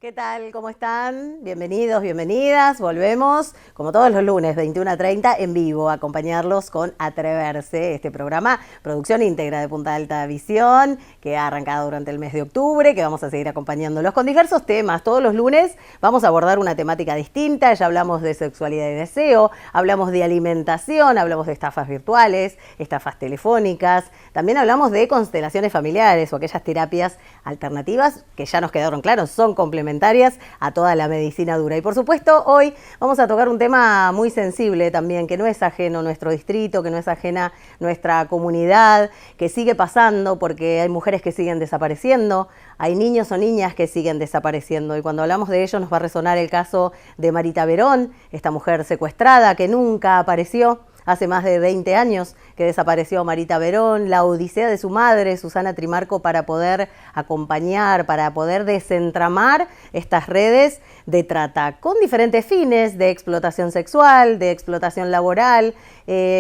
¿Qué tal? ¿Cómo están? Bienvenidos, bienvenidas. Volvemos, como todos los lunes, 21:30, en vivo, a acompañarlos con Atreverse, este programa, producción íntegra de Punta Alta Visión, que ha arrancado durante el mes de octubre, que vamos a seguir acompañándolos con diversos temas. Todos los lunes vamos a abordar una temática distinta. Ya hablamos de sexualidad y deseo, hablamos de alimentación, hablamos de estafas virtuales, estafas telefónicas. También hablamos de constelaciones familiares o aquellas terapias alternativas que ya nos quedaron claros, son complementarias a toda la medicina dura. Y por supuesto, hoy vamos a tocar un tema muy sensible también, que no es ajeno a nuestro distrito, que no es ajena nuestra comunidad, que sigue pasando porque hay mujeres que siguen desapareciendo, hay niños o niñas que siguen desapareciendo. Y cuando hablamos de ello nos va a resonar el caso de Marita Verón, esta mujer secuestrada que nunca apareció. Hace más de 20 años que desapareció Marita Verón, la odisea de su madre, Susana Trimarco, para poder acompañar, para poder desentramar estas redes de trata con diferentes fines, de explotación sexual, de explotación laboral.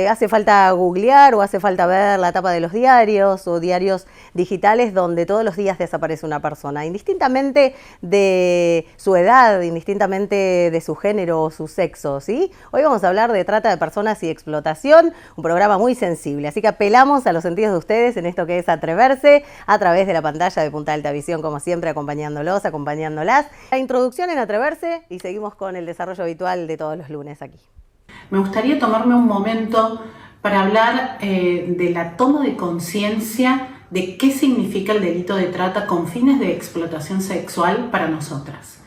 Hace falta googlear o hace falta ver la tapa de los diarios o diarios digitales donde todos los días desaparece una persona, indistintamente de su edad, indistintamente de su género o su sexo, ¿sí? Hoy vamos a hablar de trata de personas y explotación, un programa muy sensible, así que apelamos a los sentidos de ustedes en esto que es Atreverse, a través de la pantalla de Punta Alta Visión, como siempre, acompañándolos, acompañándolas. La introducción en Atreverse y seguimos con el desarrollo habitual de todos los lunes aquí. Me gustaría tomarme un momento para hablar de la toma de conciencia de qué significa el delito de trata con fines de explotación sexual para nosotras.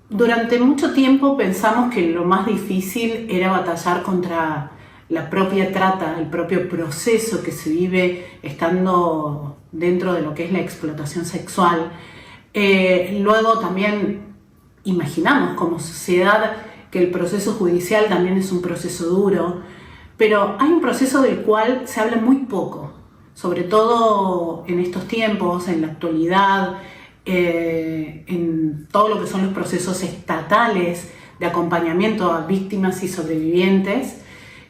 Durante mucho tiempo pensamos que lo más difícil era batallar contra la propia trata, el propio proceso que se vive estando dentro de lo que es la explotación sexual. Luego también imaginamos como sociedad que el proceso judicial también es un proceso duro, pero hay un proceso del cual se habla muy poco, sobre todo en estos tiempos, en la actualidad, en todo lo que son los procesos estatales de acompañamiento a víctimas y sobrevivientes,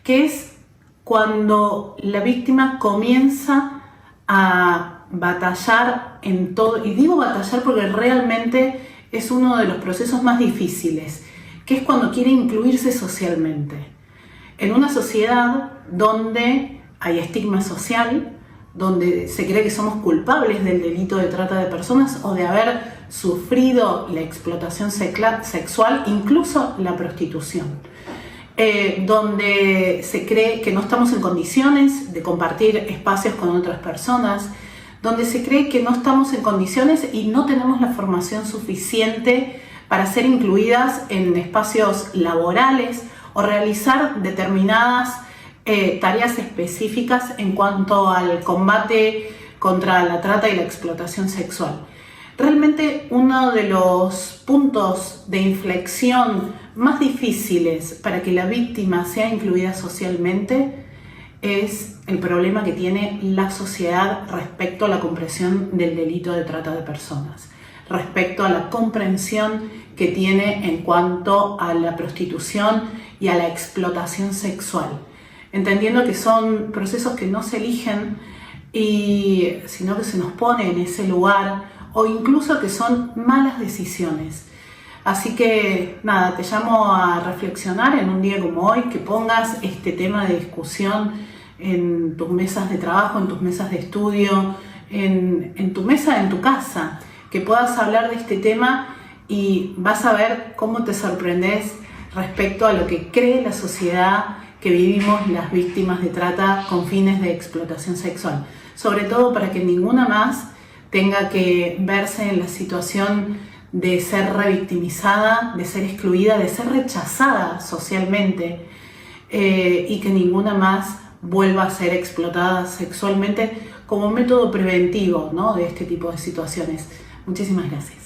que es cuando la víctima comienza a batallar en todo, y digo batallar porque realmente es uno de los procesos más difíciles, que es cuando quiere incluirse socialmente. En una sociedad donde hay estigma social, donde se cree que somos culpables del delito de trata de personas o de haber sufrido la explotación sexual, incluso la prostitución. Donde se cree que no estamos en condiciones de compartir espacios con otras personas, donde se cree que no estamos en condiciones y no tenemos la formación suficiente para ser incluidas en espacios laborales o realizar determinadas tareas específicas en cuanto al combate contra la trata y la explotación sexual. Realmente uno de los puntos de inflexión más difíciles para que la víctima sea incluida socialmente es el problema que tiene la sociedad respecto a la comprensión del delito de trata de personas, respecto a la comprensión que tiene en cuanto a la prostitución y a la explotación sexual, entendiendo que son procesos que no se eligen, sino que se nos pone en ese lugar, o incluso que son malas decisiones. Así que nada, te llamo a reflexionar en un día como hoy, que pongas este tema de discusión en tus mesas de trabajo, en tus mesas de estudio, en tu mesa, en tu casa, que puedas hablar de este tema y vas a ver cómo te sorprendes respecto a lo que cree la sociedad que vivimos las víctimas de trata con fines de explotación sexual. Sobre todo para que ninguna más tenga que verse en la situación de ser revictimizada, de ser excluida, de ser rechazada socialmente y que ninguna más vuelva a ser explotada sexualmente como método preventivo, ¿no?, de este tipo de situaciones. Muchísimas gracias.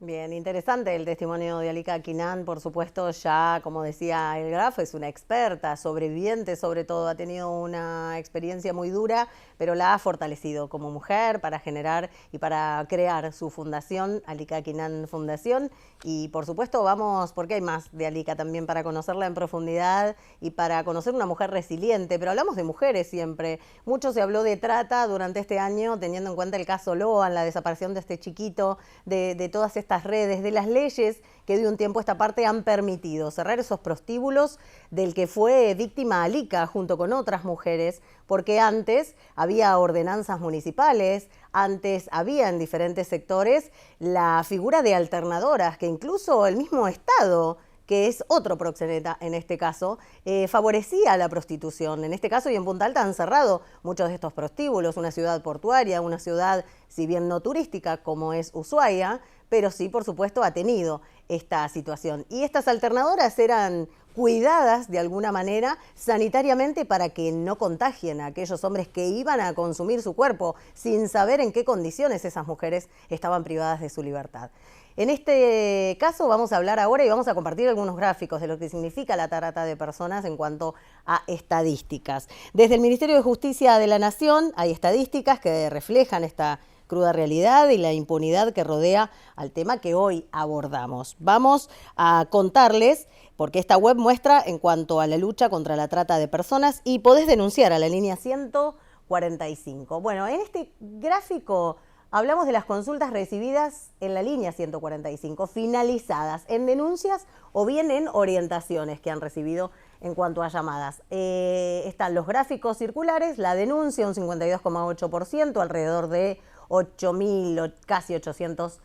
Bien, interesante el testimonio de Alika Quinan, por supuesto, ya como decía el Graf, es una experta, sobreviviente sobre todo, ha tenido una experiencia muy dura, pero la ha fortalecido como mujer para generar y para crear su fundación, Alika Quinan Fundación, y por supuesto vamos, porque hay más de Alika también para conocerla en profundidad y para conocer una mujer resiliente, pero hablamos de mujeres siempre, mucho se habló de trata durante este año, teniendo en cuenta el caso Loan, la desaparición de este chiquito, de todas estas redes, de las leyes que de un tiempo a esta parte han permitido cerrar esos prostíbulos del que fue víctima Alika junto con otras mujeres, porque antes había ordenanzas municipales, antes había en diferentes sectores la figura de alternadoras, que incluso el mismo Estado, que es otro proxeneta en este caso, favorecía la prostitución. En este caso y en Punta Alta han cerrado muchos de estos prostíbulos, una ciudad portuaria, una ciudad, si bien no turística como es Ushuaia, pero sí, por supuesto, ha tenido esta situación. Y estas alternadoras eran cuidadas de alguna manera sanitariamente para que no contagien a aquellos hombres que iban a consumir su cuerpo sin saber en qué condiciones esas mujeres estaban privadas de su libertad. En este caso vamos a hablar ahora y vamos a compartir algunos gráficos de lo que significa la trata de personas en cuanto a estadísticas. Desde el Ministerio de Justicia de la Nación hay estadísticas que reflejan esta cruda realidad y la impunidad que rodea al tema que hoy abordamos. Vamos a contarles, porque esta web muestra en cuanto a la lucha contra la trata de personas y podés denunciar a la línea 145. Bueno, en este gráfico hablamos de las consultas recibidas en la línea 145, finalizadas en denuncias o bien en orientaciones que han recibido en cuanto a llamadas. Están los gráficos circulares, la denuncia un 52,8%, alrededor de 8.000, casi 800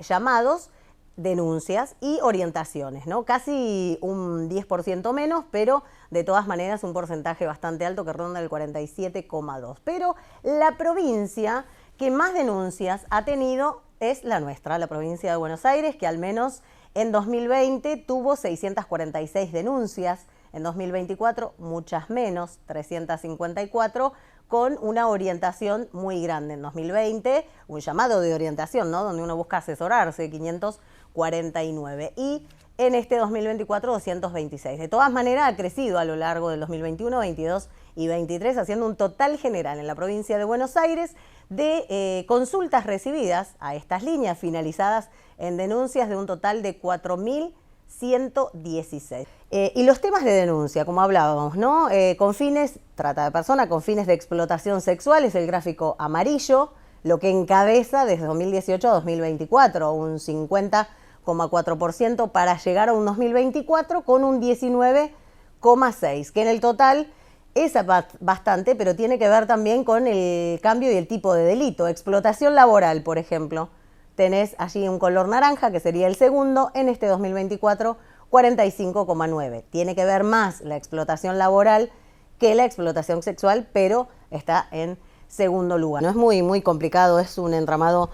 llamados, denuncias y orientaciones, ¿no? Casi un 10% menos, pero de todas maneras un porcentaje bastante alto que ronda el 47,2%. Pero la provincia que más denuncias ha tenido es la nuestra, la provincia de Buenos Aires, que al menos en 2020 tuvo 646 denuncias, en 2024 muchas menos, 354, con una orientación muy grande. En 2020, un llamado de orientación, ¿no?, donde uno busca asesorarse, 549. Y en este 2024, 226. De todas maneras, ha crecido a lo largo del 2021, 22 y 23, haciendo un total general en la provincia de Buenos Aires de consultas recibidas a estas líneas finalizadas en denuncias de un total de 4.116. Y los temas de denuncia, como hablábamos, ¿no? Con fines, trata de persona, con fines de explotación sexual, es el gráfico amarillo, lo que encabeza desde 2018 a 2024, un 50,4% para llegar a un 2024 con un 19,6%, que en el total es bastante, pero tiene que ver también con el cambio y el tipo de delito. Explotación laboral, por ejemplo. Tenés allí un color naranja, que sería el segundo, en este 2024, 45,9%. Tiene que ver más la explotación laboral que la explotación sexual, pero está en segundo lugar. No es muy complicado, es un entramado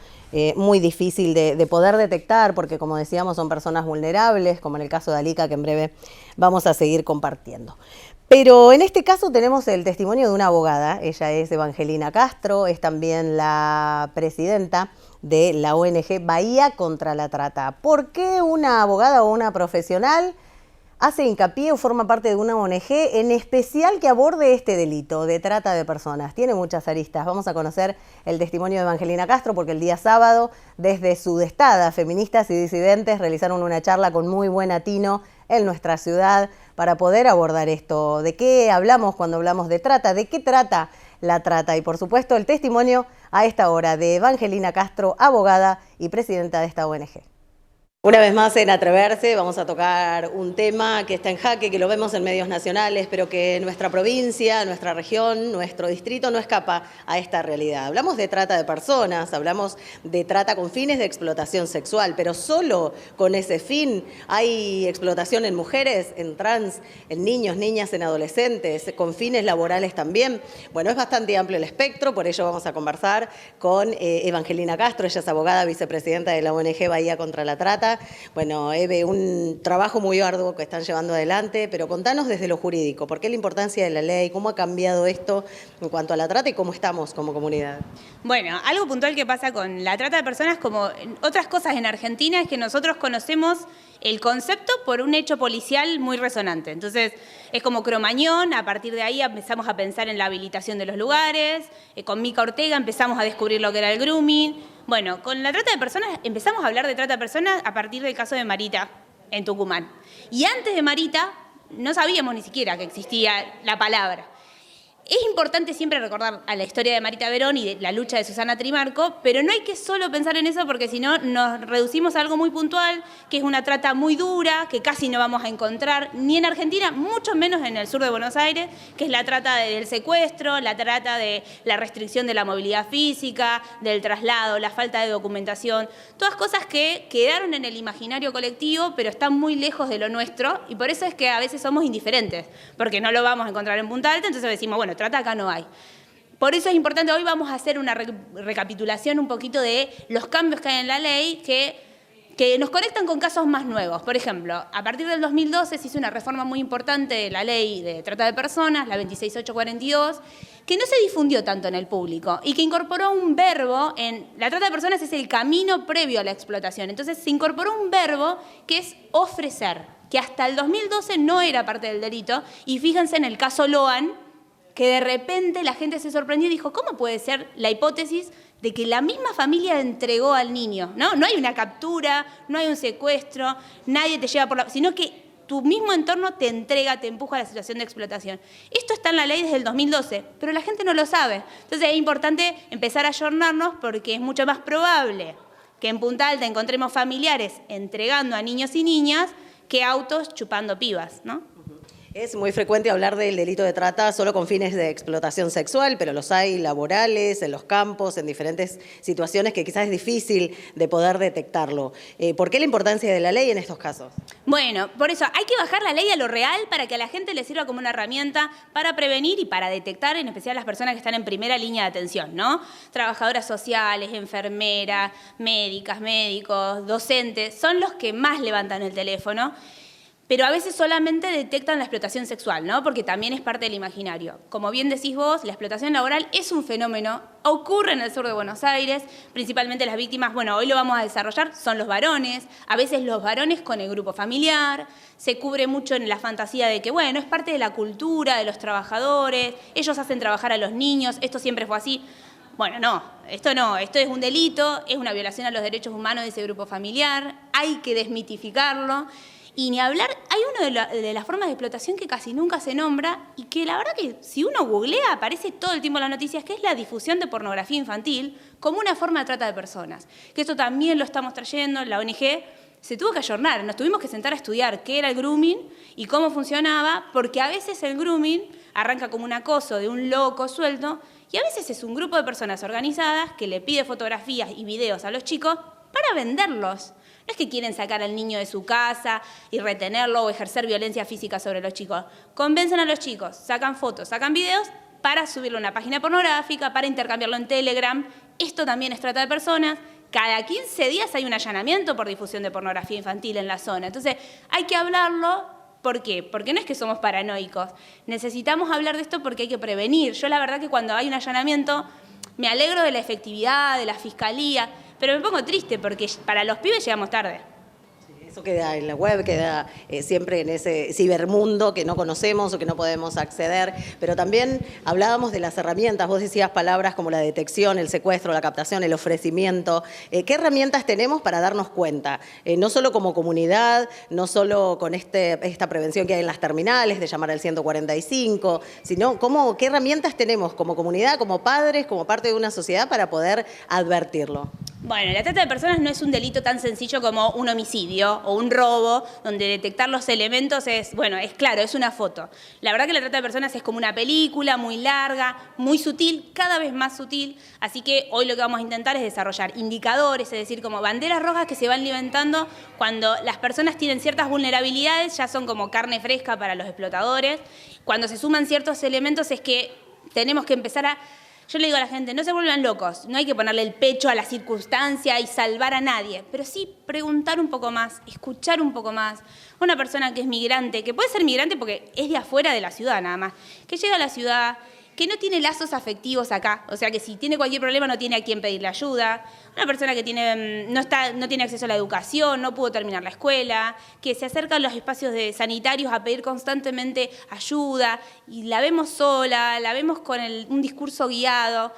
muy difícil de poder detectar, porque como decíamos son personas vulnerables, como en el caso de Alika, que en breve vamos a seguir compartiendo. Pero en este caso tenemos el testimonio de una abogada, ella es Evangelina Castro, es también la presidenta de la ONG Bahía contra la Trata. ¿Por qué una abogada o una profesional hace hincapié o forma parte de una ONG en especial que aborde este delito de trata de personas? Tiene muchas aristas. Vamos a conocer el testimonio de Evangelina Castro, porque el día sábado, desde Sudestada, feministas y disidentes realizaron una charla con muy buen atino en nuestra ciudad para poder abordar esto. ¿De qué hablamos cuando hablamos de trata? ¿De qué trata la trata? Y por supuesto el testimonio a esta hora de Evangelina Castro, abogada y presidenta de esta ONG. Una vez más en Atreverse vamos a tocar un tema que está en jaque, que lo vemos en medios nacionales, pero que nuestra provincia, nuestra región, nuestro distrito no escapa a esta realidad. Hablamos de trata de personas, hablamos de trata con fines de explotación sexual, pero solo con ese fin. Hay explotación en mujeres, en trans, en niños, niñas, en adolescentes, con fines laborales también. Bueno, es bastante amplio el espectro, por ello vamos a conversar con Evangelina Castro. Ella es abogada, vicepresidenta de la ONG Bahía contra la Trata. trata. Bueno, Eve, un trabajo muy arduo que están llevando adelante, pero contanos desde lo jurídico, ¿por qué la importancia de la ley? ¿Cómo ha cambiado esto en cuanto a la trata y cómo estamos como comunidad? Bueno, algo puntual que pasa con la trata de personas, como en otras cosas en Argentina, es que nosotros conocemos el concepto por un hecho policial muy resonante. Entonces, es como Cromañón, a partir de ahí empezamos a pensar en la habilitación de los lugares, con Mica Ortega empezamos a descubrir lo que era el grooming. Bueno, con la trata de personas empezamos a hablar de trata de personas a partir del caso de Marita, en Tucumán. Y antes de Marita, no sabíamos ni siquiera que existía la palabra. Es importante siempre recordar a la historia de Marita Verón y de la lucha de Susana Trimarco, pero no hay que solo pensar en eso porque si no nos reducimos a algo muy puntual, que es una trata muy dura, que casi no vamos a encontrar ni en Argentina, mucho menos en el sur de Buenos Aires, que es la trata del secuestro, la trata de la restricción de la movilidad física, del traslado, la falta de documentación, todas cosas que quedaron en el imaginario colectivo, pero están muy lejos de lo nuestro y por eso es que a veces somos indiferentes, porque no lo vamos a encontrar en Punta Alta, entonces decimos, bueno, trata acá no hay. Por eso es importante, hoy vamos a hacer una recapitulación un poquito de los cambios que hay en la ley que nos conectan con casos más nuevos. Por ejemplo, a partir del 2012 se hizo una reforma muy importante de la ley de trata de personas, la 26842, que no se difundió tanto en el público y que incorporó un verbo en... La trata de personas es el camino previo a la explotación. Entonces se incorporó un verbo que es ofrecer, que hasta el 2012 no era parte del delito. Y fíjense en el caso Loan, que de repente la gente se sorprendió y dijo, ¿cómo puede ser la hipótesis de que la misma familia entregó al niño? No hay una captura, no hay un secuestro, nadie te lleva por la... sino que tu mismo entorno te entrega, te empuja a la situación de explotación. Esto está en la ley desde el 2012, pero la gente no lo sabe. Entonces es importante empezar a ayornarnos porque es mucho más probable que en Punta Alta encontremos familiares entregando a niños y niñas que autos chupando pibas, ¿no? Es muy frecuente hablar del delito de trata solo con fines de explotación sexual, pero los hay laborales, en los campos, en diferentes situaciones que quizás es difícil de poder detectarlo. ¿Por qué la importancia de la ley en estos casos? Bueno, por eso hay que bajar la ley a lo real para que a la gente le sirva como una herramienta para prevenir y para detectar, en especial las personas que están en primera línea de atención, ¿no? Trabajadoras sociales, enfermeras, médicas, médicos, docentes, son los que más levantan el teléfono. Pero a veces solamente detectan la explotación sexual, ¿no? Porque también es parte del imaginario. Como bien decís vos, la explotación laboral es un fenómeno, ocurre en el sur de Buenos Aires, principalmente las víctimas, bueno, hoy lo vamos a desarrollar, son los varones, a veces los varones con el grupo familiar, se cubre mucho en la fantasía de que, bueno, es parte de la cultura de los trabajadores, ellos hacen trabajar a los niños, esto siempre fue así. Bueno, no, esto es un delito, es una violación a los derechos humanos de ese grupo familiar, hay que desmitificarlo. Y ni hablar, hay una de las formas de explotación que casi nunca se nombra y que la verdad que si uno googlea aparece todo el tiempo en las noticias, que es la difusión de pornografía infantil como una forma de trata de personas. Que esto también lo estamos trayendo, la ONG se tuvo que ayornar, nos tuvimos que sentar a estudiar qué era el grooming y cómo funcionaba, porque a veces el grooming arranca como un acoso de un loco suelto y a veces es un grupo de personas organizadas que le pide fotografías y videos a los chicos para venderlos. No es que quieren sacar al niño de su casa y retenerlo o ejercer violencia física sobre los chicos. Convencen a los chicos, sacan fotos, sacan videos para subirlo a una página pornográfica, para intercambiarlo en Telegram. Esto también es trata de personas. Cada 15 días hay un allanamiento por difusión de pornografía infantil en la zona. Entonces hay que hablarlo. ¿Por qué? Porque no es que somos paranoicos. Necesitamos hablar de esto porque hay que prevenir. Yo la verdad que cuando hay un allanamiento me alegro de la efectividad, de la fiscalía, pero me pongo triste porque para los pibes llegamos tarde. Eso queda en la web, queda siempre en ese cibermundo que no conocemos o que no podemos acceder, pero también hablábamos de las herramientas, vos decías palabras como la detección, el secuestro, la captación, el ofrecimiento. ¿Qué herramientas tenemos para darnos cuenta? No solo como comunidad, no solo con esta prevención que hay en las terminales de llamar al 145, sino qué herramientas tenemos como comunidad, como padres, como parte de una sociedad para poder advertirlo. Bueno, la trata de personas no es un delito tan sencillo como un homicidio o un robo, donde detectar los elementos es claro, es una foto. La verdad que la trata de personas es como una película muy larga, muy sutil, cada vez más sutil, así que hoy lo que vamos a intentar es desarrollar indicadores, es decir, como banderas rojas que se van levantando cuando las personas tienen ciertas vulnerabilidades, ya son como carne fresca para los explotadores. Cuando se suman ciertos elementos es que tenemos que empezar a... Yo le digo a la gente, no se vuelvan locos, no hay que ponerle el pecho a la circunstancia y salvar a nadie, pero sí preguntar un poco más, escuchar un poco más. Una persona que es migrante, que puede ser migrante porque es de afuera de la ciudad nada más, que llega a la ciudad, que no tiene lazos afectivos acá, o sea que si tiene cualquier problema no tiene a quién pedirle ayuda, una persona que no tiene acceso a la educación, no pudo terminar la escuela, que se acerca a los espacios sanitarios a pedir constantemente ayuda y la vemos sola, la vemos con un discurso guiado.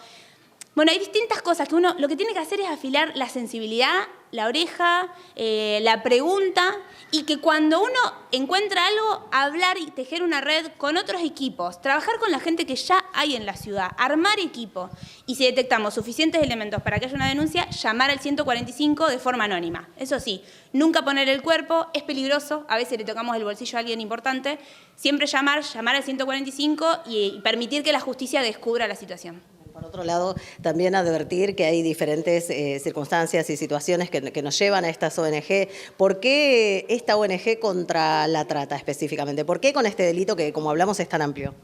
Bueno, hay distintas cosas que uno lo que tiene que hacer es afilar la sensibilidad, la oreja, la pregunta, y que cuando uno encuentra algo, hablar y tejer una red con otros equipos, trabajar con la gente que ya hay en la ciudad, armar equipo, y si detectamos suficientes elementos para que haya una denuncia, llamar al 145 de forma anónima. Eso sí, nunca poner el cuerpo, es peligroso, a veces le tocamos el bolsillo a alguien importante, siempre llamar al 145 y permitir que la justicia descubra la situación. Por otro lado, también advertir que hay diferentes circunstancias y situaciones que nos llevan a estas ONG. ¿Por qué esta ONG contra la trata específicamente? ¿Por qué con este delito que, como hablamos, es tan amplio?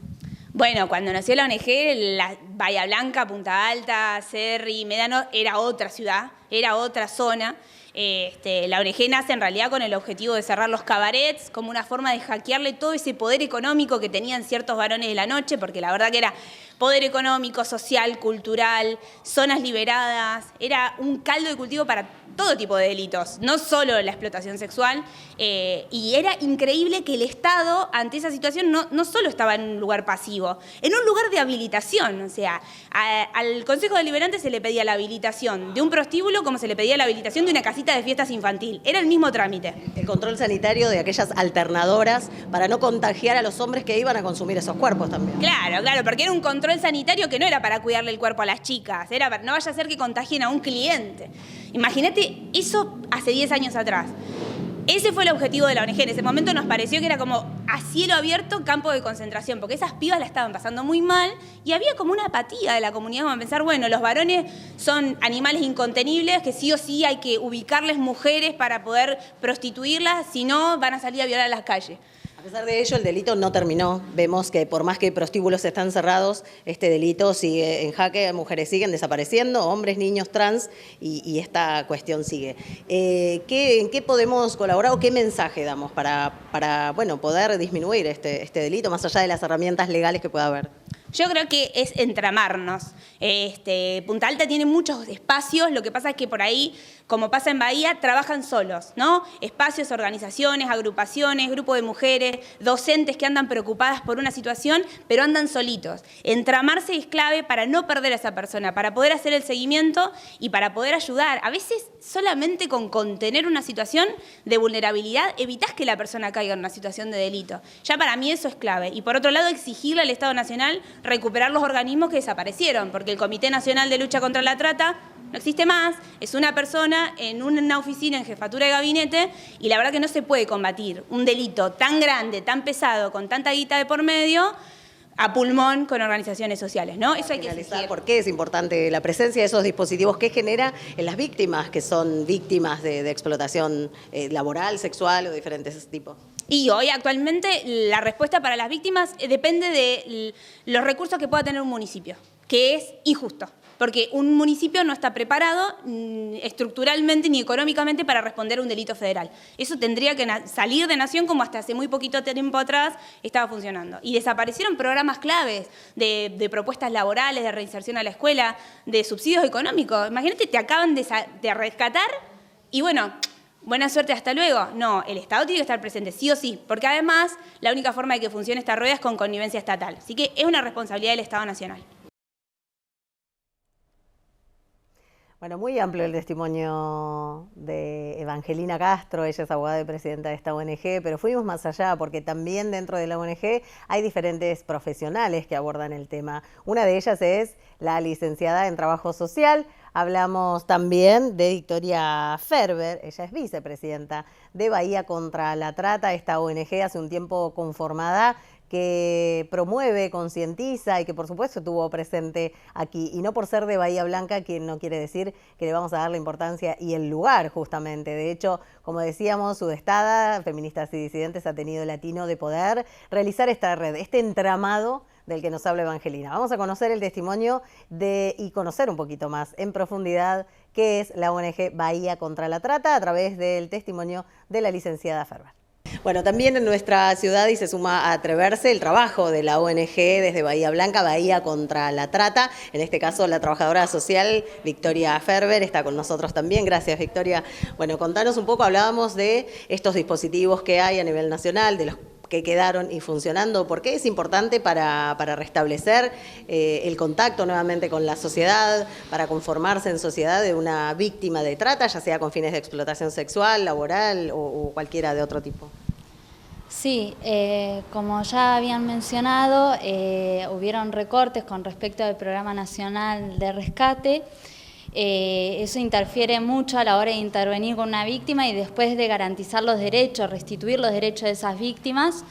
Bueno, cuando nació la ONG, la Bahía Blanca, Punta Alta, Cerri, Médano, era otra ciudad, era otra zona. La ONG nace en realidad con el objetivo de cerrar los cabarets como una forma de hackearle todo ese poder económico que tenían ciertos varones de la noche, porque la verdad que era poder económico, social, cultural, zonas liberadas, era un caldo de cultivo para todo tipo de delitos, no solo la explotación sexual, y era increíble que el Estado ante esa situación no solo estaba en un lugar pasivo, en un lugar de habilitación, o sea, al Consejo Deliberante se le pedía la habilitación de un prostíbulo como se le pedía la habilitación de una casita de fiestas infantil, era el mismo trámite. El control sanitario de aquellas alternadoras para no contagiar a los hombres que iban a consumir esos cuerpos también. Claro, porque era un control sanitario que no era para cuidarle el cuerpo a las chicas, era para no vaya a ser que contagien a un cliente. Imagínate eso hace 10 años atrás. Ese fue el objetivo de la ONG. En ese momento nos pareció que era como a cielo abierto campo de concentración, porque esas pibas la estaban pasando muy mal y había como una apatía de la comunidad, como a pensar, bueno, los varones son animales incontenibles, que sí o sí hay que ubicarles mujeres para poder prostituirlas, si no van a salir a violar a las calles. A pesar de ello, el delito no terminó. Vemos que por más que prostíbulos están cerrados, este delito sigue en jaque, mujeres siguen desapareciendo, hombres, niños, trans, y esta cuestión sigue. ¿En qué podemos colaborar o qué mensaje damos para poder disminuir este delito, más allá de las herramientas legales que pueda haber? Yo creo que es entramarnos. Punta Alta tiene muchos espacios, lo que pasa es que por ahí, como pasa en Bahía, trabajan solos, ¿no? Espacios, organizaciones, agrupaciones, grupos de mujeres, docentes que andan preocupadas por una situación, pero andan solitos. Entramarse es clave para no perder a esa persona, para poder hacer el seguimiento y para poder ayudar. A veces solamente con contener una situación de vulnerabilidad evitás que la persona caiga en una situación de delito. Ya para mí eso es clave. Y por otro lado, exigirle al Estado Nacional recuperar los organismos que desaparecieron, porque el Comité Nacional de Lucha contra la Trata no existe más, es una persona en una oficina en jefatura de gabinete y la verdad que no se puede combatir un delito tan grande, tan pesado, con tanta guita de por medio, a pulmón con organizaciones sociales, ¿no? Eso hay que exigir. ¿Por qué es importante la presencia de esos dispositivos que genera en las víctimas, que son víctimas de explotación laboral, sexual o de diferentes tipos? Y hoy actualmente la respuesta para las víctimas depende de los recursos que pueda tener un municipio, que es injusto, porque un municipio no está preparado estructuralmente ni económicamente para responder a un delito federal. Eso tendría que salir de nación como hasta hace muy poquito tiempo atrás estaba funcionando. Y desaparecieron programas claves de propuestas laborales, de reinserción a la escuela, de subsidios económicos. Imagínate, te acaban de rescatar y bueno, buena suerte, hasta luego. No, el Estado tiene que estar presente, sí o sí, porque además la única forma de que funcione esta rueda es con connivencia estatal. Así que es una responsabilidad del Estado Nacional. Bueno, muy amplio el testimonio de Evangelina Castro, ella es abogada y presidenta de esta ONG, pero fuimos más allá porque también dentro de la ONG hay diferentes profesionales que abordan el tema. Una de ellas es la licenciada en Trabajo Social. Hablamos también de Victoria Ferber, ella es vicepresidenta de Bahía contra la Trata, esta ONG hace un tiempo conformada que promueve, concientiza y que por supuesto estuvo presente aquí. Y no por ser de Bahía Blanca, que no quiere decir que le vamos a dar la importancia y el lugar justamente. De hecho, como decíamos, Sudestada, Feministas y Disidentes, ha tenido el atino de poder realizar esta red, este entramado del que nos habla Evangelina. Vamos a conocer el testimonio y conocer un poquito más en profundidad qué es la ONG Bahía contra la Trata a través del testimonio de la licenciada Ferber. Bueno, también en nuestra ciudad y se suma a Atreverse el trabajo de la ONG desde Bahía Blanca, Bahía contra la Trata. En este caso, la trabajadora social Victoria Ferber está con nosotros también. Gracias, Victoria. Bueno, contanos un poco, hablábamos de estos dispositivos que hay a nivel nacional, de los que quedaron y funcionando. ¿Por qué es importante para restablecer el contacto nuevamente con la sociedad, para conformarse en sociedad de una víctima de trata, ya sea con fines de explotación sexual, laboral o cualquiera de otro tipo? Sí, como ya habían mencionado, hubieron recortes con respecto al Programa Nacional de Rescate. Eso interfiere mucho a la hora de intervenir con una víctima y después de garantizar los derechos, restituir los derechos de esas víctimas.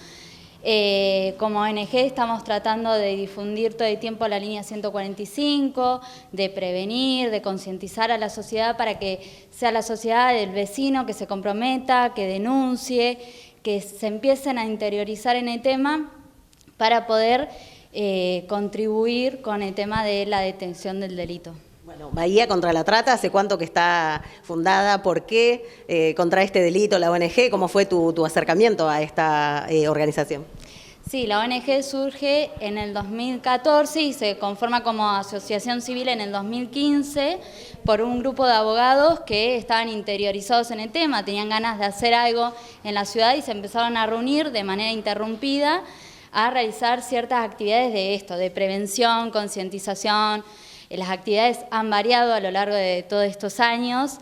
Como ONG estamos tratando de difundir todo el tiempo la línea 145, de prevenir, de concientizar a la sociedad para que sea la sociedad, el vecino que se comprometa, que denuncie, que se empiecen a interiorizar en el tema para poder contribuir con el tema de la detención del delito. Bueno, Bahía contra la Trata, ¿hace cuánto que está fundada? ¿Por qué contra este delito la ONG? ¿Cómo fue tu acercamiento a esta organización? Sí, la ONG surge en el 2014 y se conforma como asociación civil en el 2015 por un grupo de abogados que estaban interiorizados en el tema, tenían ganas de hacer algo en la ciudad y se empezaron a reunir de manera interrumpida a realizar ciertas actividades de esto, de prevención, concientización. Las actividades han variado a lo largo de todos estos años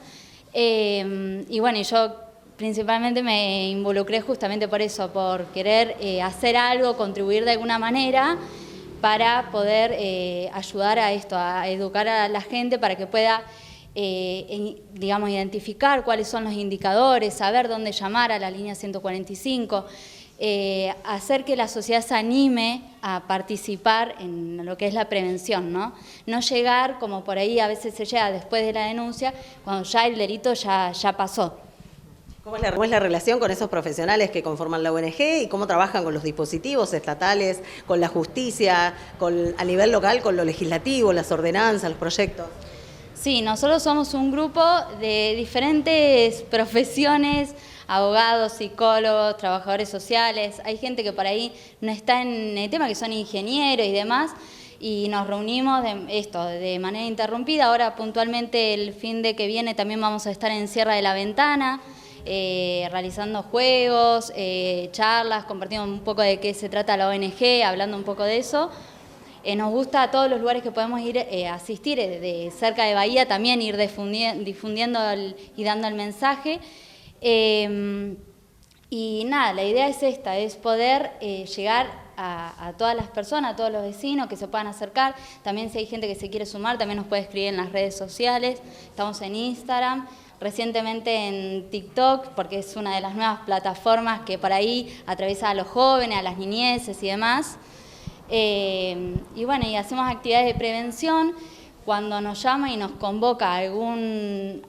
y bueno, yo principalmente me involucré justamente por eso, por querer hacer algo, contribuir de alguna manera para poder ayudar a esto, a educar a la gente para que pueda, digamos, identificar cuáles son los indicadores, saber dónde llamar a la línea 145, hacer que la sociedad se anime a participar en lo que es la prevención, ¿no? No llegar, como por ahí a veces se llega después de la denuncia, cuando ya el delito ya pasó. ¿Cómo es la relación con esos profesionales que conforman la ONG y cómo trabajan con los dispositivos estatales, con la justicia, a nivel local, con lo legislativo, las ordenanzas, los proyectos? Sí, nosotros somos un grupo de diferentes profesiones, abogados, psicólogos, trabajadores sociales. Hay gente que por ahí no está en el tema, que son ingenieros y demás, y nos reunimos de manera interrumpida. Ahora puntualmente el fin de que viene también vamos a estar en Sierra de la Ventana, realizando juegos, charlas, compartiendo un poco de qué se trata la ONG, hablando un poco de eso. Nos gusta a todos los lugares que podemos ir a asistir, de cerca de Bahía también ir difundiendo y dando el mensaje. Y nada, la idea es esta, es poder llegar a todas las personas, a todos los vecinos que se puedan acercar. También si hay gente que se quiere sumar, también nos puede escribir en las redes sociales. Estamos en Instagram, recientemente en TikTok, porque es una de las nuevas plataformas que por ahí atraviesa a los jóvenes, a las niñeces y demás. Y bueno, y hacemos actividades de prevención. Cuando nos llama y nos convoca algún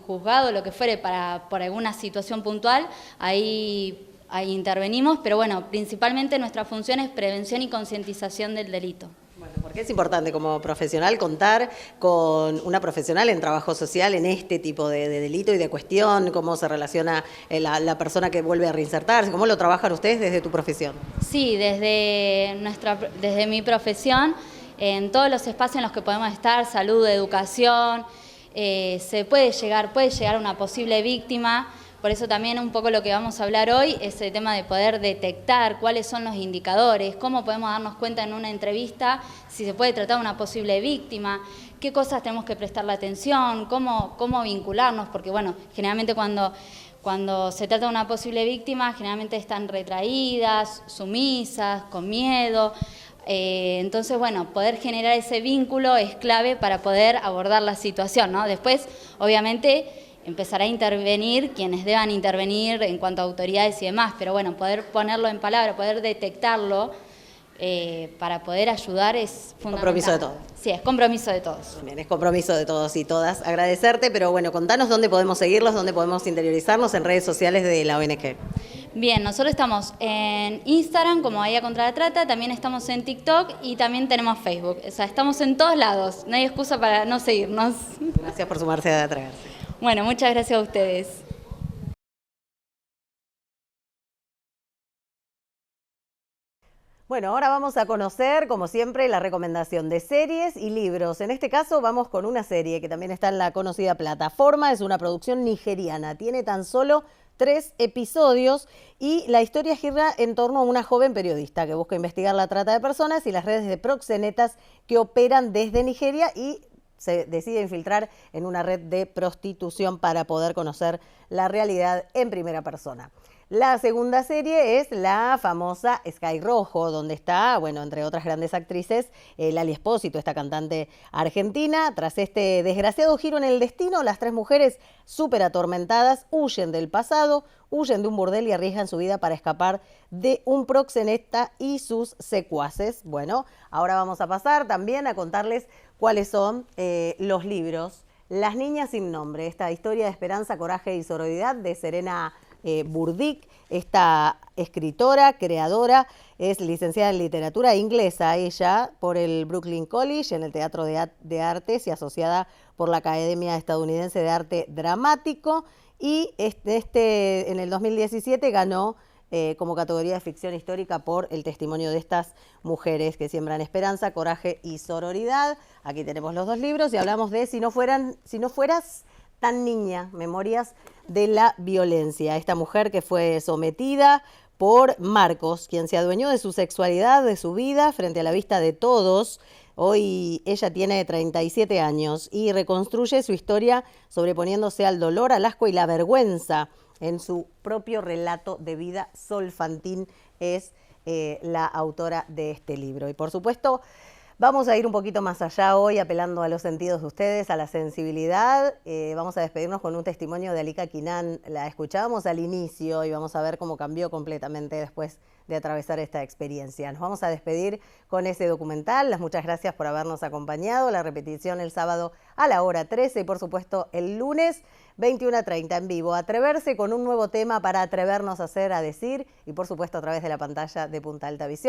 juzgado, lo que fuere, por alguna situación puntual, ahí intervenimos, pero bueno, principalmente nuestra función es prevención y concientización del delito. Bueno, porque es importante como profesional contar con una profesional en trabajo social en este tipo de delito y de cuestión, cómo se relaciona la persona que vuelve a reinsertarse, cómo lo trabajan ustedes desde tu profesión. Sí, desde mi profesión, en todos los espacios en los que podemos estar, salud, educación, puede llegar a una posible víctima. Por eso también un poco lo que vamos a hablar hoy es el tema de poder detectar cuáles son los indicadores, cómo podemos darnos cuenta en una entrevista si se puede tratar a una posible víctima, qué cosas tenemos que prestarle atención, cómo vincularnos, porque bueno, generalmente cuando se trata de una posible víctima, generalmente están retraídas, sumisas, con miedo. Entonces, bueno, poder generar ese vínculo es clave para poder abordar la situación, ¿no? Después, obviamente, empezará a intervenir quienes deban intervenir en cuanto a autoridades y demás, pero bueno, poder ponerlo en palabra, poder detectarlo para poder ayudar es fundamental. Compromiso de todos. Sí, es compromiso de todos. Bien, es compromiso de todos y todas. Agradecerte, pero bueno, contanos dónde podemos seguirlos, dónde podemos interiorizarnos en redes sociales de la ONG. Bien, nosotros estamos en Instagram como Bahía contra la Trata, también estamos en TikTok y también tenemos Facebook. O sea, estamos en todos lados, no hay excusa para no seguirnos. Gracias por sumarse a Atreverse. Bueno, muchas gracias a ustedes. Bueno, ahora vamos a conocer, como siempre, la recomendación de series y libros. En este caso vamos con una serie que también está en la conocida plataforma, es una producción nigeriana, tiene tan solo 3 episodios y la historia gira en torno a una joven periodista que busca investigar la trata de personas y las redes de proxenetas que operan desde Nigeria y se decide infiltrar en una red de prostitución para poder conocer la realidad en primera persona. La segunda serie es la famosa Sky Rojo, donde está, bueno, entre otras grandes actrices, Lali Espósito, esta cantante argentina. Tras este desgraciado giro en el destino, las 3 mujeres súper atormentadas huyen del pasado, huyen de un burdel y arriesgan su vida para escapar de un proxeneta y sus secuaces. Bueno, ahora vamos a pasar también a contarles cuáles son los libros. Las niñas sin nombre, esta historia de esperanza, coraje y sororidad de Serena Burdick. Esta escritora, creadora, es licenciada en literatura inglesa, ella por el Brooklyn College en el Teatro de Artes y asociada por la Academia Estadounidense de Arte Dramático, y en el 2017 ganó como categoría de ficción histórica por el testimonio de estas mujeres que siembran esperanza, coraje y sororidad. Aquí tenemos los 2 libros y hablamos de Si no fueras tan niña, memorias de la violencia. Esta mujer que fue sometida por Marcos, quien se adueñó de su sexualidad, de su vida, frente a la vista de todos. Hoy ella tiene 37 años y reconstruye su historia sobreponiéndose al dolor, al asco y la vergüenza en su propio relato de vida. Sol Fantín es la autora de este libro. Y por supuesto, vamos a ir un poquito más allá hoy, apelando a los sentidos de ustedes, a la sensibilidad. Vamos a despedirnos con un testimonio de Alika Quinan. La escuchábamos al inicio y vamos a ver cómo cambió completamente después de atravesar esta experiencia. Nos vamos a despedir con ese documental. Las muchas gracias por habernos acompañado. La repetición el sábado a la hora 13 y por supuesto el lunes 21:30 en vivo. Atreverse con un nuevo tema para atrevernos a hacer, a decir y por supuesto a través de la pantalla de Punta Alta Visión.